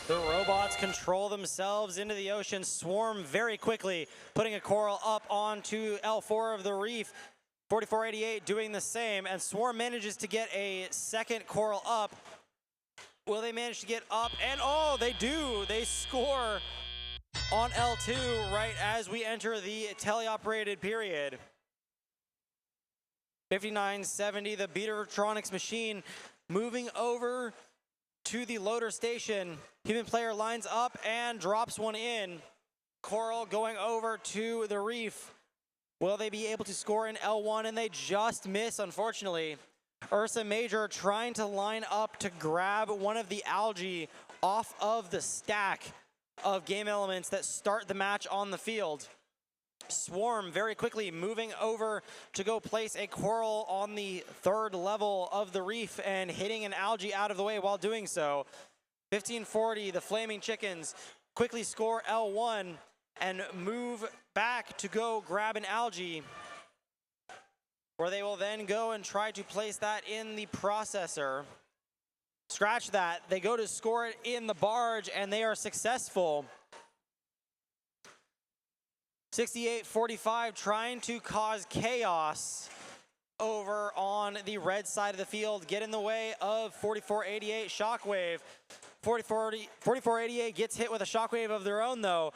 The robots control themselves into the ocean, swarm very quickly, putting a coral up onto L4 of the reef. 4488 doing the same, and Swarm manages to get a second coral up. Will they manage to get up? And oh, they do. They score on L2 right as we enter the teleoperated period. 5970, the Beatertronics machine moving over to the loader station. Human player lines up and drops one in. Coral going over to the reef. Will they be able to score in L1? And they just miss, unfortunately. Ursa Major trying to line up to grab one of the algae off of the stack of game elements that start the match on the field. Swarm very quickly moving over to go place a coral on the third level of the reef and hitting an algae out of the way while doing so. 1540, the Flaming Chickens quickly score L1 and move back to go grab an algae, where they will then go and try to place that in the processor. Scratch that, they go to score it in the barge and they are successful. 6845 trying to cause chaos over on the red side of the field, get in the way of 4488 Shockwave. 4488 gets hit with a Shockwave of their own though,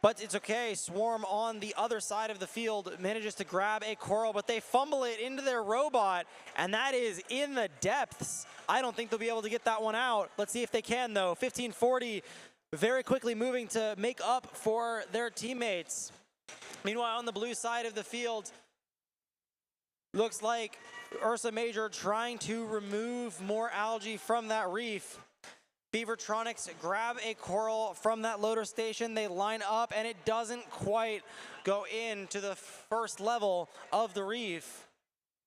but it's okay. Swarm on the other side of the field manages to grab a coral, but they fumble it into their robot, and that is in the depths. I don't think they'll be able to get that one out. Let's see if they can though. 1540 very quickly moving to make up for their teammates. Meanwhile, on the blue side of the field, looks like Ursa Major trying to remove more algae from that reef. Beavertronics grab a coral from that loader station. They line up, and it doesn't quite go into the first level of the reef.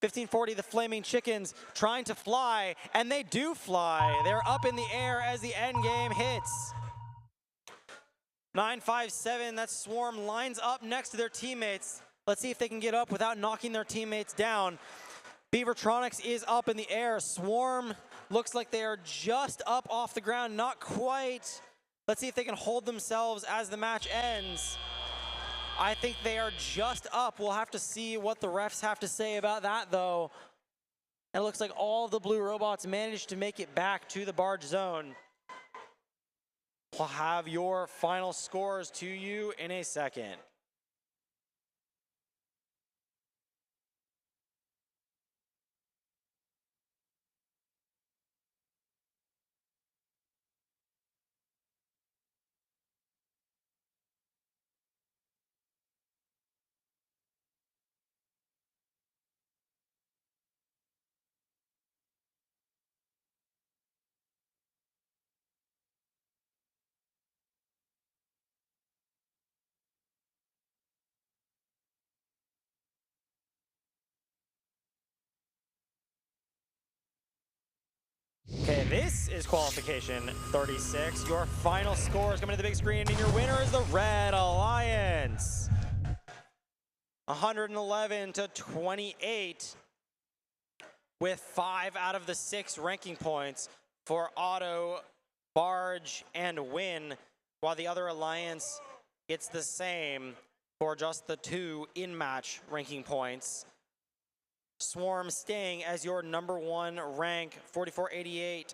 1540, the Flaming Chickens trying to fly, and they do fly. They're up in the air as the end game hits. 957, that Swarm lines up next to their teammates. Let's see if they can get up without knocking their teammates down. Beavertronics is up in the air. Swarm looks like they are just up off the ground, not quite. Let's see if they can hold themselves as the match ends. I think they are just up. We'll have to see what the refs have to say about that though. It looks like all the blue robots managed to make it back to the barge zone. We'll have your final scores to you in a second. Okay, this is qualification 36. Your final score is coming to the big screen, and your winner is the Red Alliance. 111 to 28, with 5 out of the 6 ranking points for Auto, Barge, and Win, while the other alliance gets the same for just the 2 in-match ranking points. Swarm staying as your #1 rank, 4488